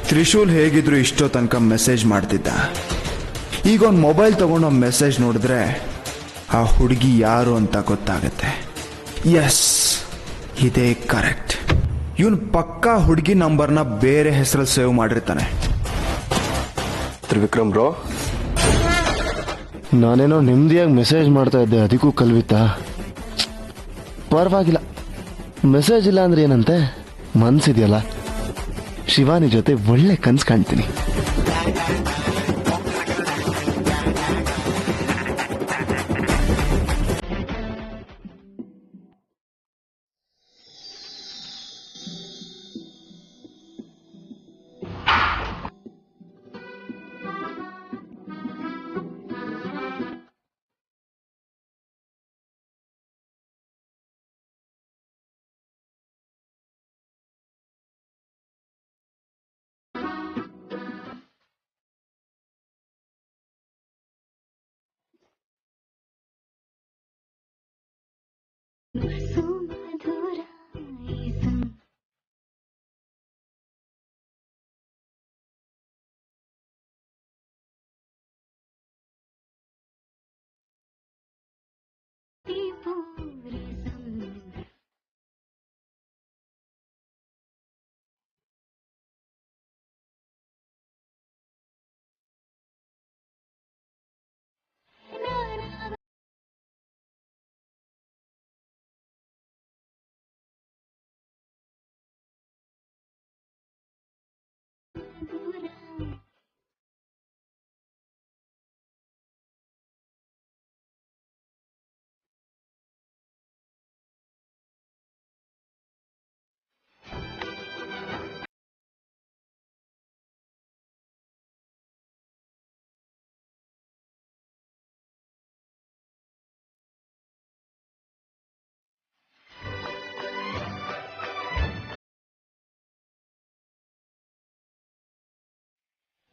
ತ್ರಿಶೂಲ್ ಹೇಗಿದ್ರು ಇಷ್ಟೋ ತನಕ ಮೆಸೇಜ್ ಮಾಡ್ತಿದ್ದ. ಈಗ ಒಂದು ಮೊಬೈಲ್ ತಗೊಂಡು ಮೆಸೇಜ್ ನೋಡಿದ್ರೆ ಆ ಹುಡುಗಿ ಯಾರು ಅಂತ ಗೊತ್ತಾಗತ್ತೆ. ಎಸ್, ಇದೇ ಕರೆಕ್ಟ್. ಇವನು ಪಕ್ಕಾ ಹುಡುಗಿ ನಂಬರ್ನ ಬೇರೆ ಹೆಸರಲ್ಲಿ ಸೇವ್ ಮಾಡಿರ್ತಾನೆ. ತ್ರಿವಿಕ್ರಮ್ ಬ್ರೋ, ನಾನೇನೋ ನೆಮ್ಮದಿಯಾಗಿ ಮೆಸೇಜ್ ಮಾಡ್ತಾ ಇದ್ದೆ, ಅದಕ್ಕೂ ಕಲ್ವಿತಾ? ಪರವಾಗಿಲ್ಲ, ಮೆಸೇಜ್ ಇಲ್ಲ ಅಂದ್ರೆ ಏನಂತೆ, ಮನ್ಸಿದೆಯಲ್ಲ, ಶಿವಾನಿ ಜೊತೆ ಒಳ್ಳೆ ಕನ್ಸು ಕಾಣ್ತೀನಿ.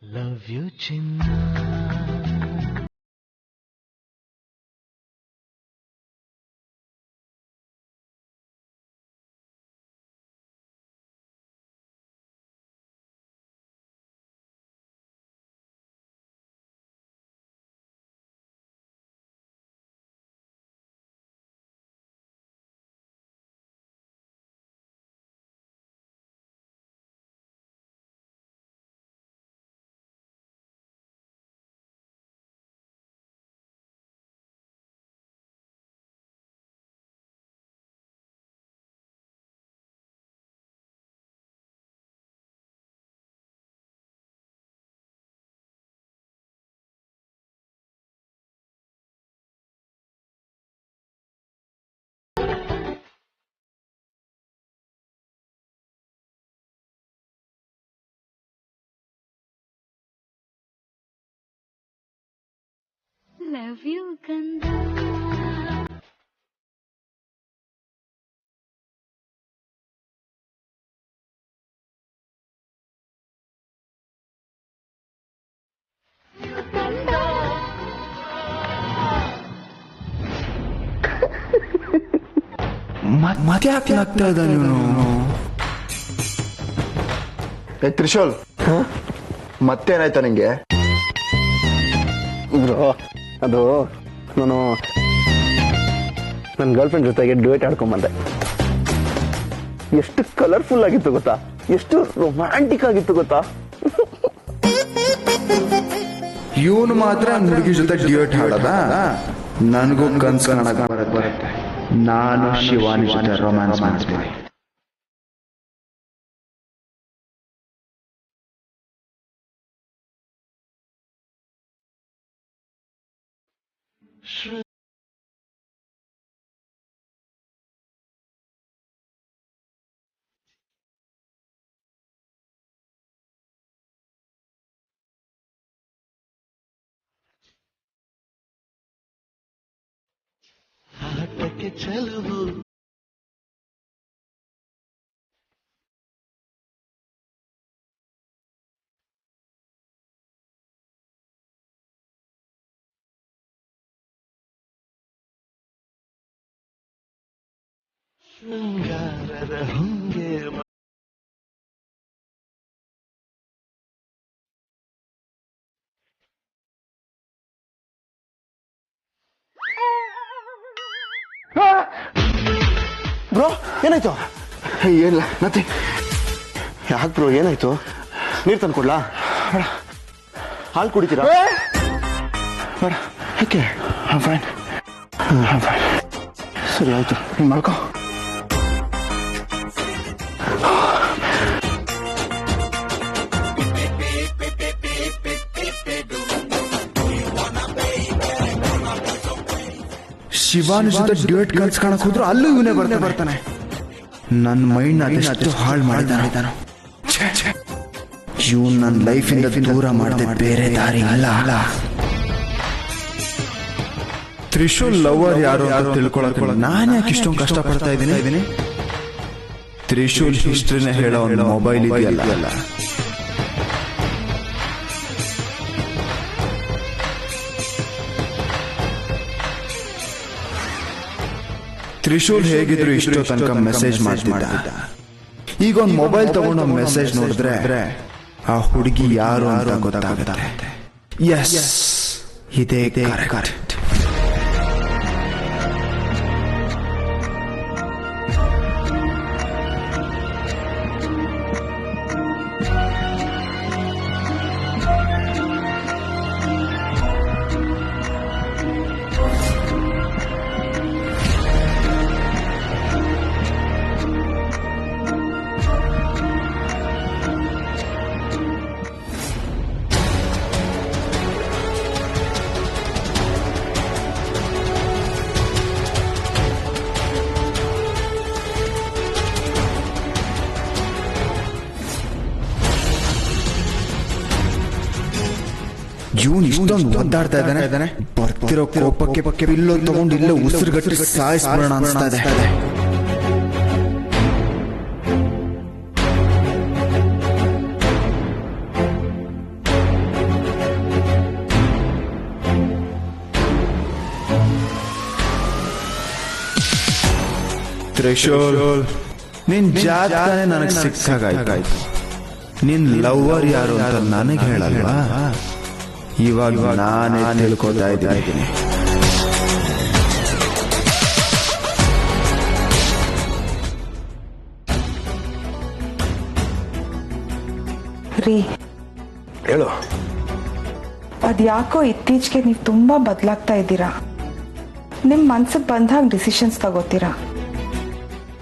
ಲವ್ ಯು ಚಿನ್ನ. Love you, Kanda. ಮತ್ತೆ ಯಾಕೆ ನಗ್ತಾ ಇದ್ದ ನೀನು? ತ್ರಿಶೂಲ್, ಮತ್ತೇನಾಯ್ತಾ ನಿಂಗೆ? ಬ್ರೋ, ಅದು ನಾನು ನನ್ನ ಗರ್ಲ್ ಫ್ರೆಂಡ್ ಜೊತೆಗೆ ಡ್ಯೂಯೇಟ್ ಆಡ್ಕೊಂಬಂದೆ. ಎಷ್ಟು ಕಲರ್ಫುಲ್ ಆಗಿತ್ತು ಗೊತ್ತಾ, ಎಷ್ಟು ರೊಮ್ಯಾಂಟಿಕ್ ಆಗಿತ್ತು ಗೊತ್ತಾ. ಇವನು ಮಾತ್ರ ಹುಡುಗಿ ಜೊತೆ ಡ್ಯೂಯೇಟ್ ಹಾಡೋದ? ನನಗೂ ಕನ್ಸು ಕಾಣಕ್ ಬರುತ್ತೆ. ನಾನು ಶಿವಾನಿ ಜೊತೆ ರೊಮ್ಯಾನ್ಸ್ ಮಾಡ್ತೀನಿ. ಆಟಕ್ಕೆ ಚೆಲುವು ಶೃಂಗಾರದ ಹೊಂಗೆ ಬ್ರೋ ಏನಾಯ್ತು? ಏನಿಲ್ಲ ಮತ್ತೆ. ಯಾಕೆ ಬ್ರೋ ಏನಾಯ್ತು? ನೀರು ತಂದು ಕೊಡ್ಲಾ? ಹಾಲು ಕುಡಿತೀರಾ? ಬೇಡ. ಯಾಕೆ? ಫೈನ್. ಸರಿ ಆಯ್ತು, ಹಿಂಗೆ ಮಾಡ್ಕೋ. ಶಿವಾನಿ ಜೊತೆ ಡ್ಯೂಯೆಟ್ ಕನ್ಸ್ ಕಾಣಕ್ ಹೋದ್ರು ಅಲ್ಲೂ ಇವನೇ ಬರ್ತಾನೆ. ನನ್ನ ಮೈಂಡ್ ಅದೆಷ್ಟು ಹಾಳು ಮಾಡಿದಾನು. ಇವನ್ ನನ್ನ ಲೈಫಿಂದ ದೂರ ಮಾಡದೆ ಬೇರೆ ದಾರಿ ಅಲ್ಲ. ತ್ರಿಶೂಲ್ ಲವರ್ ಯಾರು ಅಂತ ತಿಳ್ಕೊಳಕ್ ನಾನು ಯಾಕೆ ಇಷ್ಟೊಂದು ಕಷ್ಟ ಪಡ್ತಾ ಇದ್ದೀನಿ? ತ್ರಿಶೂಲ್ ಹಿಸ್ಟ್ರಿನ ಹೇಳೋ ಒಂದು ಮೊಬೈಲ್ ಇದೆಯಲ್ಲ, ತ್ರಿಶೂಲ್ ಹೇಗಿದ್ರು ಇಷ್ಟೋ ತನಕ ಮೆಸೇಜ್ ಮಾಡ್ತಿದ್ದ. ಈಗ ಒಂದು ಮೊಬೈಲ್ ತಗೊಂಡು ಮೆಸೇಜ್ ನೋಡಿದ್ರೆ ಆ ಹುಡುಗಿ ಯಾರು ಅಂತ ಗೊತ್ತಾಗುತ್ತೆ. ಎಸ್, ಇದೇ ಕರೆಕ್ಟ್. ಜೂನ್ ಇಷ್ಟೊಂದು ಒದ್ದಾಡ್ತಾ ಇದ್ದಾನೆ. ಬರ್ತಿರೋ ಕೋಪಕ್ಕೆ ಪಿಲ್ಲೋ ತಗೊಂಡು ಇಲ್ಲೇ ಉಸಿರುಗಟ್ಟಿ ಸಾಯಿಸ್ಬಿಡೋಣ ಅನಿಸ್ತಾ ಇದೆ. ತ್ರಿಶೂಲ್, ನಿನ್ ಜಾತಕನೇ ನನಗೆ ಸಿಕ್ಕಾಗಾಯ್ತು. ನಿನ್ ಲವರ್ ಯಾರು ಅಂತ ನನಗೆ ಹೇಳಲ್ವಾ? ಇವಾಗ ನಾನೇ ತಿಳ್ಕೊತಾ ಇದ್ದೀನಿ. ರೀ, ಹೇಳು. ಅದ್ಯಾಕೋ ಇತ್ತೀಚೆಗೆ ನೀವು ತುಂಬಾ ಬದಲಾಗ್ತಾ ಇದ್ದೀರಾ. ನಿಮ್ ಮನ್ಸಿಗೆ ಬಂದಾಗ ಡಿಸಿಷನ್ಸ್ ತಗೋತೀರಾ.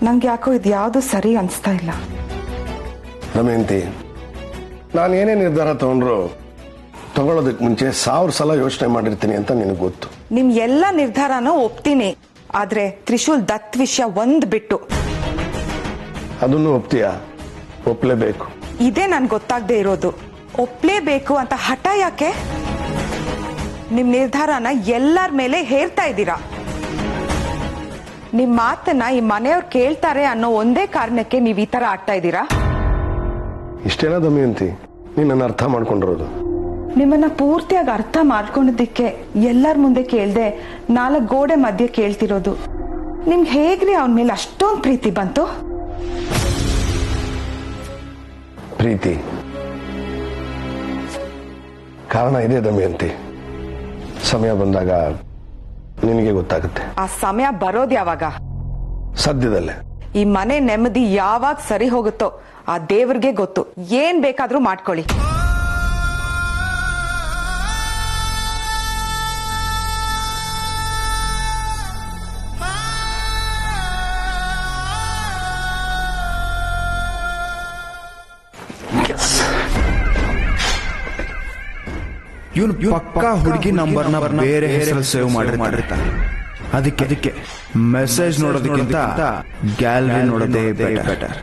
ನಂಗೆ ಯಾಕೋ ಇದ್ಯಾವುದು ಸರಿ ಅನಿಸ್ತಾ ಇಲ್ಲ. ದಮಯಂತಿ, ನಾನು ಏನೇ ನಿರ್ಧಾರ ತಗೊಳ್ಳೋದಕ್ಕೆ ಮುಂಚೆ 1000 ಸಲ ಯೋಚನೆ ಮಾಡಿರ್ತೀನಿ ಅಂತ ನಿನಗೆ ಗೊತ್ತು. ನಿಮ್ ಎಲ್ಲ ನಿರ್ಧಾರನೂ ಒಪ್ತೀನಿ, ಆದ್ರೆ ತ್ರಿಶೂಲ್ ದತ್ ವಿಷಯ ಒಂದ್ ಬಿಟ್ಟು. ಅದನ್ನು ಒಪ್ತೀಯಾ? ಒಪ್ಲೇಬೇಕು. ಇದೇ ನನ್ ಗೊತ್ತಾಗದೆ ಇರೋದು. ಒಪ್ಲೇಬೇಕು ಅಂತ ಹಠ ಯಾಕೆ? ನಿಮ್ ನಿರ್ಧಾರನ ಎಲ್ಲರ ಮೇಲೆ ಹೇರ್ತಾ ಇದ್ದೀರಾ. ನಿಮ್ ಮಾತನ್ನ ಈ ಮನೆಯವ್ರು ಕೇಳ್ತಾರೆ ಅನ್ನೋ ಒಂದೇ ಕಾರಣಕ್ಕೆ ನೀವ್ ಈ ತರ ಆಡ್ತಾ ಇದ್ದೀರಾ. ಇಷ್ಟೇನಾ ದಮಯಂತಿ ನೀನ್ ನನ್ನ ಅರ್ಥ ಮಾಡ್ಕೊಂಡಿರೋದು? ನಿಮ್ಮನ್ನ ಪೂರ್ತಿಯಾಗಿ ಅರ್ಥ ಮಾಡ್ಕೊಂಡಿದ್ದಕ್ಕೆ ಎಲ್ಲರ ಮುಂದೆ ಕೇಳ್ದೆ 4 ಗೋಡೆ ಮಧ್ಯೆ ಕೇಳ್ತಿರೋದು. ನಿಮ್ಗೆ ಹೇಗ್ರಿ ಅವನ ಮೇಲೆ ಅಷ್ಟೊಂದು ಪ್ರೀತಿ ಬಂತು? ಪ್ರೀತಿ ಕಾರಣ ಇದೆ ದಮಯಂತಿ. ಸಮಯ ಬಂದಾಗ ನಿನಗೆ ಗೊತ್ತಾಗುತ್ತೆ. ಆ ಸಮಯ ಬರೋದು ಯಾವಾಗ? ಸದ್ಯದಲ್ಲೇ. ಈ ಮನೆ ನೆಮ್ಮದಿ ಯಾವಾಗ ಸರಿ ಹೋಗುತ್ತೋ ಆ ದೇವ್ರಿಗೆ ಗೊತ್ತು. ಏನ್ ಬೇಕಾದ್ರೂ ಮಾಡ್ಕೊಳ್ಳಿ. ಇವನು ಪಕ್ಕಾ ಹುಡುಗಿ ನಂಬರ್ನ ಬೇರೆ ಹೆಸರಲ್ಲಿ ಸೇವ್ ಮಾಡಿರ್ತಾನೆ. ಅದಕ್ಕೆ ಮೆಸೇಜ್ ನೋಡೋದಕ್ಕಿಂತ ಗ್ಯಾಲರಿ ನೋಡೋದೇ ಬೆಟರ್.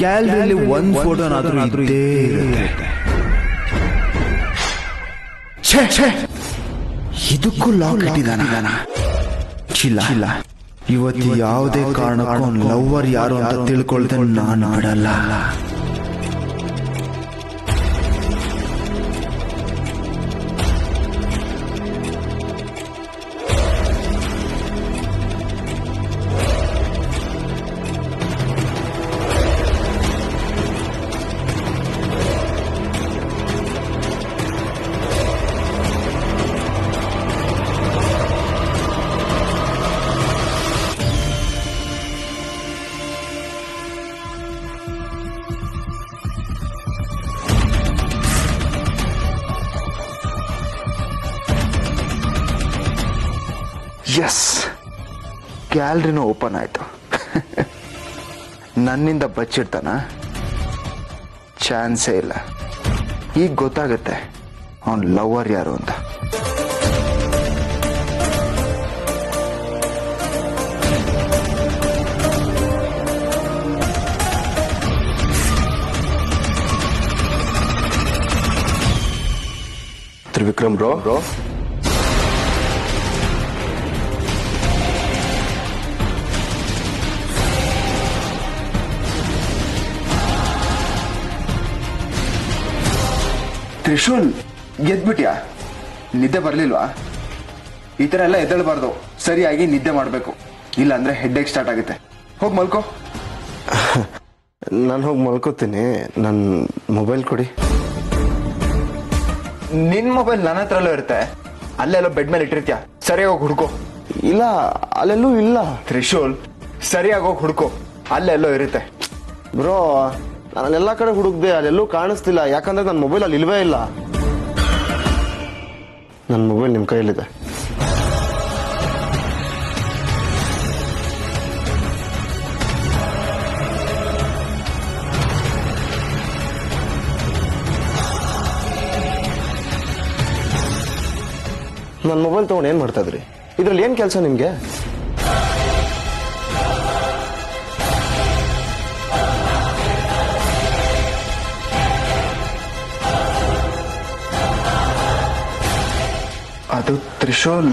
ಗ್ಯಾಲರಿಯಲ್ಲಿ ಒಂದು ಫೋಟೋನಾದ್ರೂ ಇದ್ದೇ ಇರುತ್ತೆ. ಇದಕ್ಕೂ ಲಾಕ್ ಇಟ್ಟಿದ್ದಾನ. ಇಲ್ಲ, ಇವತ್ತು ಯಾವುದೇ ಕಾರಣಕ್ಕೂ ಲವರ್ ಯಾರು ಅಂತ ತಿಳ್ಕೊಳ್ದೆ ನಾನು ಬಿಡಲ್ಲ. ಎಸ್, ಗ್ಯಾಲರಿನೂ ಓಪನ್ ಆಯ್ತು. ನನ್ನಿಂದ ಬಚ್ಚಿಡ್ತಾನ? ಚಾನ್ಸೇ ಇಲ್ಲ. ಈಗ ಗೊತ್ತಾಗುತ್ತೆ ಅವನ್ ಲವರ್ ಯಾರು ಅಂತ. ತ್ರಿವಿಕ್ರಮ್ ಬ್ರೋ, ತ್ರಿಶೂಲ್, ಗೆದ್ಬಿಟ್ಯಾ? ನಿದ್ದೆ ಬರ್ಲಿಲ್ವಾ? ಈ ತರ ಎಲ್ಲ ಎದ್ದೇಳಬಾರ್ದು. ಸರಿಯಾಗಿ ನಿದ್ದೆ ಮಾಡ್ಬೇಕು, ಇಲ್ಲ ಅಂದ್ರೆ ಹೆಡ್ ಏಕ್ ಸ್ಟಾರ್ಟ್ ಆಗುತ್ತೆ. ಹೋಗ್ ಮಲ್ಕೋ. ನಾನು ಹೋಗಿ ಮಲ್ಕೋತೀನಿ. ನನ್ನ ಮೊಬೈಲ್ ಕೊಡಿ. ನಿನ್ ಮೊಬೈಲ್ ನನ್ನ ಹತ್ರಲ್ಲೂ ಇರುತ್ತೆ. ಅಲ್ಲೆಲ್ಲೋ ಬೆಡ್ ಮೇಲೆ ಇಟ್ಟಿರ್ತೀಯ. ಸರಿಯಾಗಿ ಹೋಗಿ ಹುಡ್ಕೋ. ಇಲ್ಲ, ಅಲ್ಲೆಲ್ಲೂ ಇಲ್ಲ. ತ್ರಿಶೂಲ್, ಸರಿಯಾಗಿ ಹೋಗಿ ಹುಡ್ಕೋ. ಅಲ್ಲೆಲ್ಲೋ ಇರುತ್ತೆ. ಬ್ರೋ, ನಾನು ಎಲ್ಲ ಕಡೆ ಹುಡುಕ್ದೆ, ಅಲ್ಲೆಲ್ಲೂ ಕಾಣಿಸ್ತಿಲ್ಲ. ಯಾಕಂದ್ರೆ ನನ್ನ ಮೊಬೈಲ್ ಅಲ್ಲಿ ಇಲ್ವೇ ಇಲ್ಲ. ನನ್ನ ಮೊಬೈಲ್ ನಿಮ್ಮ ಕೈಯಲ್ಲಿದೆ. ನನ್ನ ಮೊಬೈಲ್ ತಗೊಂಡು ಏನ್ ಮಾಡ್ತಾ ಇದ್ರಿ? ಇದ್ರಲ್ಲಿ ಏನ್ ಕೆಲಸ ನಿಮ್ಗೆ? ಅದು ತ್ರಿಶೂಲ್.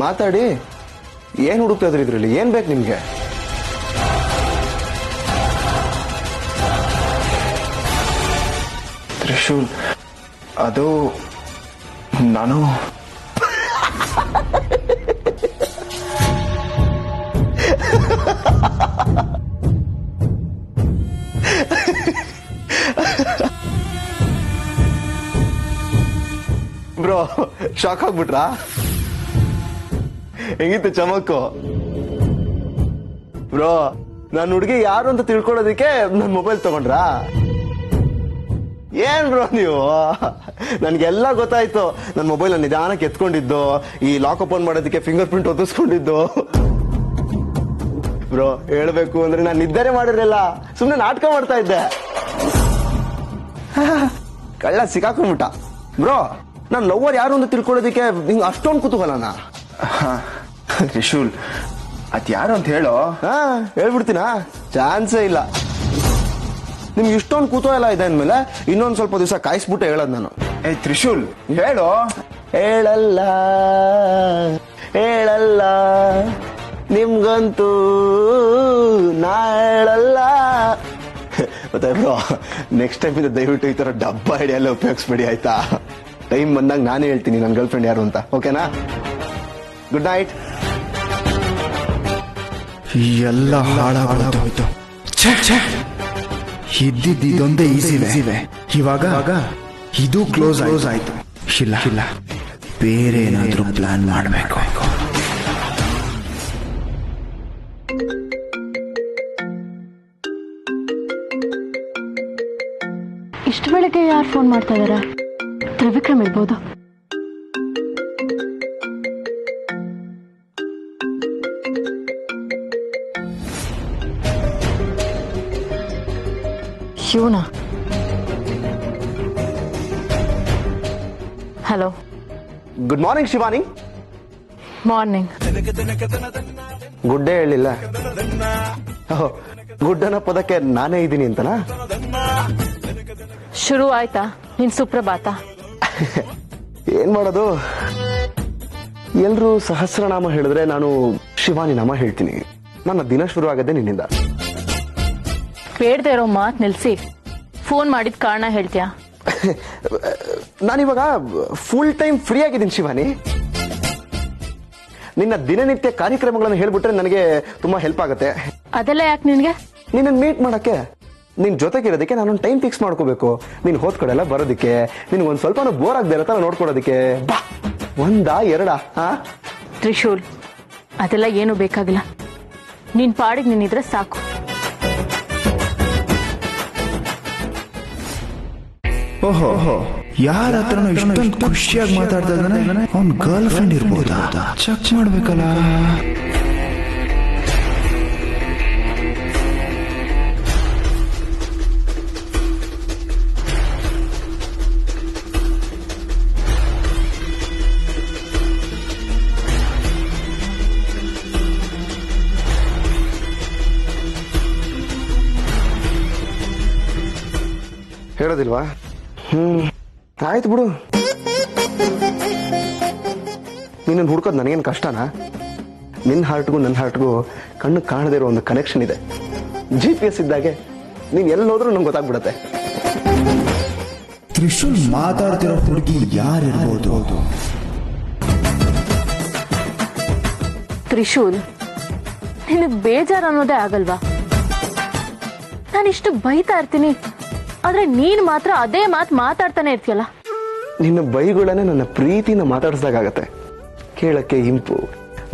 ಮಾತಾಡಿ. ಏನ್ ಹುಡುಕ್ತಾ ಇದ್ರಿ ಇದ್ರಲ್ಲಿ? ಏನ್ ಬೇಕು ನಿಮ್ಗೆ? ತ್ರಿಶೂಲ್, ಅದು ನಾನು ಬ್ರೋ, ಶಾಕ್ ಆಗ್ಬಿಟ್ರಾ? ಹೆಂಗಿತ್ತು ಚಮಕ್ಕು? ಬ್ರೋ, ನನ್ನ ಹುಡುಗಿ ಯಾರು ಅಂತ ತಿಳ್ಕೊಳ್ಳೋದಕ್ಕೆ ನನ್ನ ಮೊಬೈಲ್ ತಗೊಂಡ್ರಾ? ಏನ್ ಬ್ರೋ ನೀವು? ನನ್ಗೆಲ್ಲ ಗೊತ್ತಾಯ್ತು. ನನ್ನ ಮೊಬೈಲ್ ನಿಧಾನಕ್ಕೆ ಎತ್ಕೊಂಡಿದ್ದು, ಈ ಲಾಕ್ ಓಪನ್ ಮಾಡೋದಕ್ಕೆ ಫಿಂಗರ್ ಪ್ರಿಂಟ್ ಒತ್ತಿಸ್ಕೊಂಡಿದ್ದು. ಬ್ರೋ, ಹೇಳ್ಬೇಕು ಅಂದ್ರೆ ನಾನು ನಿದ್ದೆ ಮಾಡಿರಲಿಲ್ಲ, ಸುಮ್ಮನೆ ನಾಟಕ ಮಾಡ್ತಾ ಇದ್ದೆ. ಕಳ್ಳ ಸಿಕ್ಕಾಕೊಂಡ್ಬಿಟ್ಟ. ಬ್ರೋ, ನಾನು ಲವರ್ ಯಾರು ಅಂತ ತಿಳ್ಕೊಳ್ಳೋದಕ್ಕೆ ನಿಂಗೆ ಅಷ್ಟೊಂದು ಕುತೂಹಲನಾ? ತ್ರಿಶೂಲ್, ಅದ್ಯಾರು ಅಂತ ಹೇಳೋ. ಹೇಳ್ಬಿಡ್ತೀನಾ? ಚಾನ್ಸೇ ಇಲ್ಲ. ನಿಮ್ಗೆ ಇಷ್ಟೊಂದು ಕುತೂಹಲ ಇದೆ ಅಂದ್ಮೇಲೆ ಇನ್ನೊಂದು ಸ್ವಲ್ಪ ದಿವಸ ಕಾಯಿಸ್ಬಿಟ್ಟೆ ಹೇಳೋದು ನಾನು. ಏ ತ್ರಿಶೂಲ್, ಹೇಳೋ. ಹೇಳಲ್ಲ ಹೇಳಲ್ಲ ನಿಮ್ಗಂತೂ ನಾ ಹೇಳಲ್ಲ. ಮತ್ತೆ ಬ್ರೋ, ನೆಕ್ಸ್ಟ್ ಟೈಮ್ ಇಂದ ದಯವಿಟ್ಟು ಈ ತರ ಡಬ್ಬ ಐಡಿಯಾ ಎಲ್ಲ ಉಪಯೋಗಿಸ್ಬೇಡಿ, ಆಯ್ತಾ? ಟೈಮ್ ಬಂದಾಗ ನಾನೇ ಹೇಳ್ತೀನಿ ನನ್ನ ಗರ್ಲ್ ಫ್ರೆಂಡ್ ಯಾರು ಅಂತ. ಓಕೆನಾ? Good night. ಎಲ್ಲ ಹಾಳಾಗೋಯ್ತು. ಇದೊಂದೇ ಈಸಿವೆ. ಇವಾಗ ಇದು ಕ್ಲೋಸ್ ಆಯ್ತು. ಇಲ್ಲ, ಬೇರೆ ಏನಾದ್ರೂ ಪ್ಲಾನ್ ಮಾಡಬೇಕು. ಇಷ್ಟು ಬೆಳಗ್ಗೆ ಯಾರು ಫೋನ್ ಮಾಡ್ತಾ ಇದಾರೆ? ತ್ರಿವಿಕ್ರಮ್ ಇರ್ಬೋದು. ಶಿವನಾ? Hello. Good morning Shivani. Morning. Good day ಹೇಳಿಲ್ಲ. ಗುಡ್ ಅನ್ನೋ ಪದಕ್ಕೆ ನಾನೇ ಇದ್ದೀನಿ ಅಂತನಾ? ಶುರು ಆಯ್ತಾ ನಿನ್ ಸುಪ್ರಭಾತ? ಏನ್ ಮಾಡೋದು, ಎಲ್ರು ಸಹಸ್ರನಾಮ ಹೇಳಿದ್ರೆ ನಾನು ಶಿವಾನಿ ನಾಮ ಹೇಳ್ತೀನಿ. ನನ್ನ ದಿನ ಶುರು ಆಗದೆ ನಿನ್ನಿಂದ. ಬೇಡದೆ ಇರೋ ಮಾತ್ ನಿಲ್ಸಿ ಫೋನ್ ಮಾಡಿದ ಕಾರಣ ಹೇಳ್ತೀಯಾ? ನಾನಿವಾಗ ಫುಲ್ ಟೈಮ್ ಫ್ರೀ ಆಗಿದ್ದೀನಿ ಶಿವಾನಿ. ನಿನ್ನ ದಿನನಿತ್ಯ ಕಾರ್ಯಕ್ರಮಗಳನ್ನು ಹೇಳ್ಬಿಟ್ರೆ ನನಗೆ ತುಂಬಾ ಹೆಲ್ಪ್ ಆಗುತ್ತೆ. ಅದೆಲ್ಲ ಯಾಕೆ ನಿನ್ಗೆ? ನಿನ್ನ ಮೀಟ್ ಮಾಡಕ್ಕೆ, ನಿನ್ ಜೊತೆಗಿರೋದಕ್ಕೆ ನಾನೊಂದು ಟೈಮ್ ಫಿಕ್ಸ್ ಮಾಡ್ಕೋಬೇಕು. ನೀನ್ ಹೋದ್ ಕಡೆ ಎಲ್ಲ ಬರೋದಕ್ಕೆ, ನಿನ್ಗೊಂದ್ ಸ್ವಲ್ಪ ಬೋರ್ ಆಗದೆ ಇರತ್ತ ನೋಡ್ಕೊಡೋದಕ್ಕೆ. ಬಾ, ಒಂದಾ ಎರಡಾ? ತ್ರಿಶೂಲ್, ಅದೆಲ್ಲ ಏನು ಬೇಕಾಗಿಲ್ಲ. ನಿನ್ ಪಾಡಿಗೆ ನೀನಿದ್ರೆ ಸಾಕು. ಓಹೋ ಯಾರ ಹತ್ರನೂ ಇಷ್ಟೊಂದು ಖುಷಿಯಾಗಿ ಮಾತಾಡ್ತಾ ಇದ್ದಾನೆ. ಅವ್ನ್ ಗರ್ಲ್ ಫ್ರೆಂಡ್ ಇರ್ಬೋದಾ? ಚೆಕ್ ಮಾಡ್ಬೇಕಲ್ಲ. ಹೇಳೋದಿಲ್ವಾ? ಆಯ್ತು ಬಿಡು. ನೀನನ್ನು ಹುಡ್ಕೋದು ನನಗೇನು ಕಷ್ಟನಾ? ನಿನ್ನ ಹಾರ್ಟ್ಗೂ ನನ್ನ ಹಾರ್ಟ್ಗೂ ಕಣ್ಣು ಕಾಣದೇ ಇರೋ ಒಂದು ಕನೆಕ್ಷನ್ ಇದೆ. GPS ಇದ್ದಾಗೆ ನೀನು ಎಲ್ಲೋದ್ರೂ ನಂಗೆ ಗೊತ್ತಾಗ್ಬಿಡತ್ತೆ. ತ್ರಿಶೂಲ್ ಮಾತಾಡ್ತಿರೋ ಹುಡುಗಿ ಯಾರಿರ್ಬೋದು? ತ್ರಿಶೂಲ್, ನಿನಗೆ ಬೇಜಾರು ಅನ್ನೋದೇ ಆಗಲ್ವಾ? ನಾನಿಷ್ಟು ಬೈತಾ ಇರ್ತೀನಿ, ಆದ್ರೆ ನೀನ್ ಮಾತ್ರ ಅದೇ ಮಾತಾಡ್ತಾನೆ ಇರ್ತೀಯಲ್ಲ. ನಿನ್ನ ಬೈಗಳನ್ನೇ ನನ್ನ ಪ್ರೀತಿನ ಮಾತಾಡಿಸ್ದಾಗತ್ತೆ. ಕೇಳಕ್ಕೆ ಇಂಪು,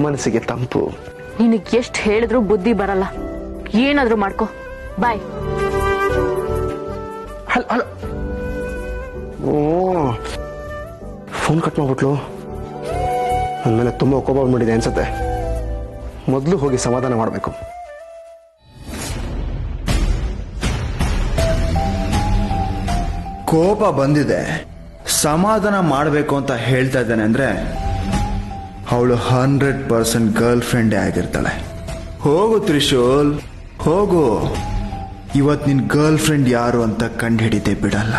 ಮನಸ್ಸಿಗೆ ತಂಪು. ನಿನಗೆ ಎಷ್ಟು ಹೇಳಿದ್ರು ಬುದ್ಧಿ ಬರಲ್ಲ. ಏನಾದ್ರೂ ಮಾಡ್ಕೋ, ಬಾಯ್. ಹಲೋ. ಓ, ಫೋನ್ ಕಟ್ ಮಾಡ್ಬಿಟ್ಲು. ನನ್ನ ಮೇಲೆ ತುಂಬಾ ಕೋಪ ಬಂದ್ಬಿಟ್ಟಿದೆ ಅನ್ಸತ್ತೆ. ಮೊದಲು ಹೋಗಿ ಸಮಾಧಾನ ಮಾಡಬೇಕು. ಕೋಪ ಬಂದಿದೆ, ಸಮಾಧಾನ ಮಾಡಬೇಕು ಅಂತ ಹೇಳ್ತಾ ಇದ್ದಾನೆ ಅಂದ್ರೆ ಅವಳು 100% ಗರ್ಲ್ ಫ್ರೆಂಡೇ ಆಗಿರ್ತಾಳೆ. ಹೋಗು ತ್ರಿಶೂಲ್, ಹೋಗು. ಇವತ್ತು ನಿನ್ ಗರ್ಲ್ ಫ್ರೆಂಡ್ ಯಾರು ಅಂತ ಕಂಡು ಹಿಡಿದೇ ಬಿಡಲ್ಲ.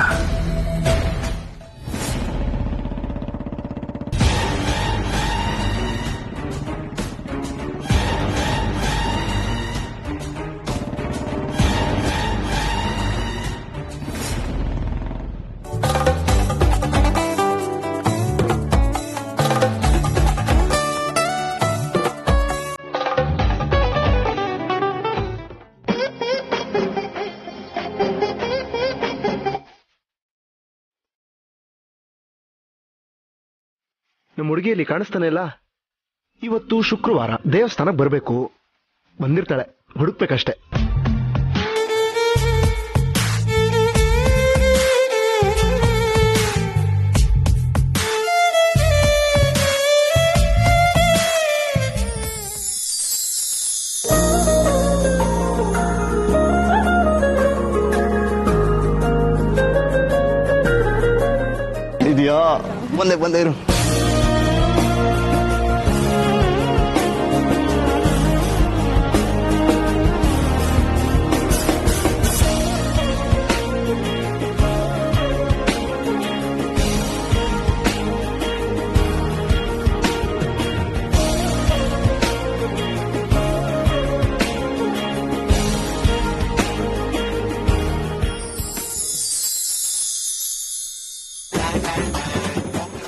ನಮ್ಮ ಹುಡುಗಿಯಲ್ಲಿ ಕಾಣಿಸ್ತಾನೆ ಇಲ್ಲ. ಇವತ್ತು ಶುಕ್ರವಾರ, ದೇವಸ್ಥಾನಕ್ಕೆ ಬರಬೇಕು. ಬಂದಿರ್ತಾಳೆ, ಹುಡುಕ್ಬೇಕಷ್ಟೆ. ಇದೆಯಾ? ಬಂದೆ ಇರು.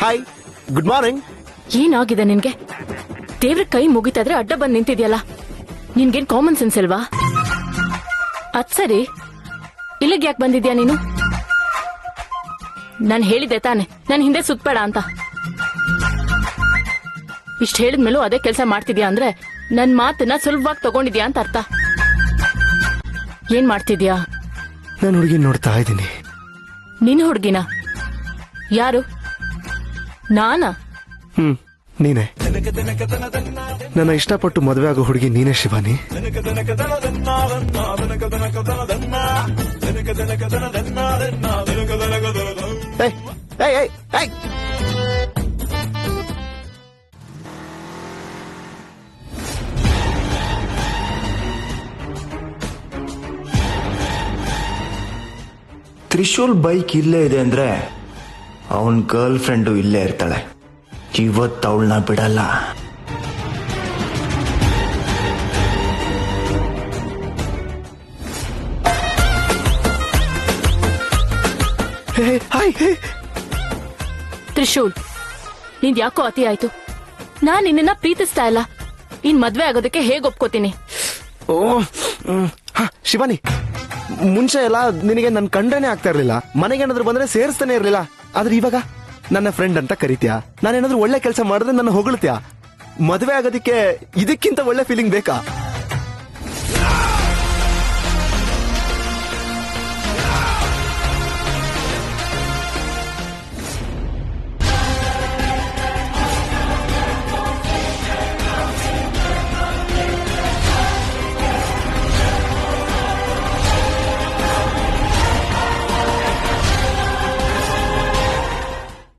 Hi, good morning. ಏನಾಗಿದೆ ನಿನ್ಗೆ? ದೇವ್ರ ಕೈ ಮುಗಿತಾ ಇದ್ರೆ ಅಡ್ಡ ಬಂದ್ ನಿಂತಿದ್ಯಲ್ಲ. ನಿನ್ಗೇನ್ ಕಾಮನ್ ಸೆನ್ಸ್ ಅಲ್ವಾ? ಅದ್ ಸರಿ, ಇಲ್ಲಿಗೆ ಯಾಕೆ ಬಂದಿದ್ಯಾ ನೀನು? ನಾನ್ ಹೇಳಿದೆ ತಾನೆ ನನ್ ಹಿಂದೆ ಸುತ್ತಬೇಡ ಅಂತ. ಇಷ್ಟ ಹೇಳಿದ್ಮೇಲೂ ಅದೇ ಕೆಲಸ ಮಾಡ್ತಿದ್ಯಾ ಅಂದ್ರೆ ನನ್ ಮಾತನ್ನ ಸುಲಭವಾಗಿ ತಗೊಂಡಿದ್ಯಾ ಅಂತ ಅರ್ಥ. ಏನ್ ಮಾಡ್ತಿದ್ಯಾ? ನಾನು ಹುಡುಗಿ ನೋಡ್ತಾ ಇದ್ದೀನಿ. ನಿನ್ ಹುಡ್ಗಿನ? ಯಾರು? ನಾನಾ? ನೀನೆ. ನನ್ನ ಇಷ್ಟಪಟ್ಟು ಮದುವೆ ಆಗೋ ಹುಡುಗಿ ನೀನೇ ಶಿವಾನಿ. ತ್ರಿಶೂಲ್ ಬೈಕ್ ಇಲ್ಲೇ ಇದೆ ಅಂದ್ರೆ ಅವನ್ ಗರ್ಲ್ ಫ್ರೆಂಡು ಇಲ್ಲೇ ಇರ್ತಾಳೆ. ಇವತ್ತು ಅವಳನ್ನ ಬಿಡಲ್ಲ. ತ್ರಿಶೂಲ್, ನಿಂದ್ ಯಾಕೋ ಅತಿ ಆಯ್ತು. ನಾನ್ ನಿನ್ನ ಪ್ರೀತಿಸ್ತಾ ಇಲ್ಲ. ಇನ್ ಮದ್ವೆ ಆಗೋದಕ್ಕೆ ಹೇಗ್ ಒಪ್ಕೋತೀನಿ? ಓ ಶಿವಾನಿ, ಮುಂಚೆ ಎಲ್ಲ ನಿನಗೆ ನನ್ ಕಂಡ್ರೇನೆ ಆಗ್ತಾ ಇರ್ಲಿಲ್ಲ. ಮನೆಗೇನಾದ್ರು ಬಂದ್ರೆ ಸೇರಿಸ್ತಾನೆ ಇರ್ಲಿಲ್ಲ. ಆದ್ರೆ ಇವಾಗ ನನ್ನ ಫ್ರೆಂಡ್ ಅಂತ ಕರಿತ್ಯಾ. ನಾನೇನಾದ್ರೂ ಒಳ್ಳೆ ಕೆಲಸ ಮಾಡಿದ್ರೆ ನನ್ನ ಹೊಗಳ್ತ್ಯಾ. ಮದುವೆ ಆಗೋದಿಕ್ಕೆ ಇದಕ್ಕಿಂತ ಒಳ್ಳೆ ಫೀಲಿಂಗ್ ಬೇಕಾ?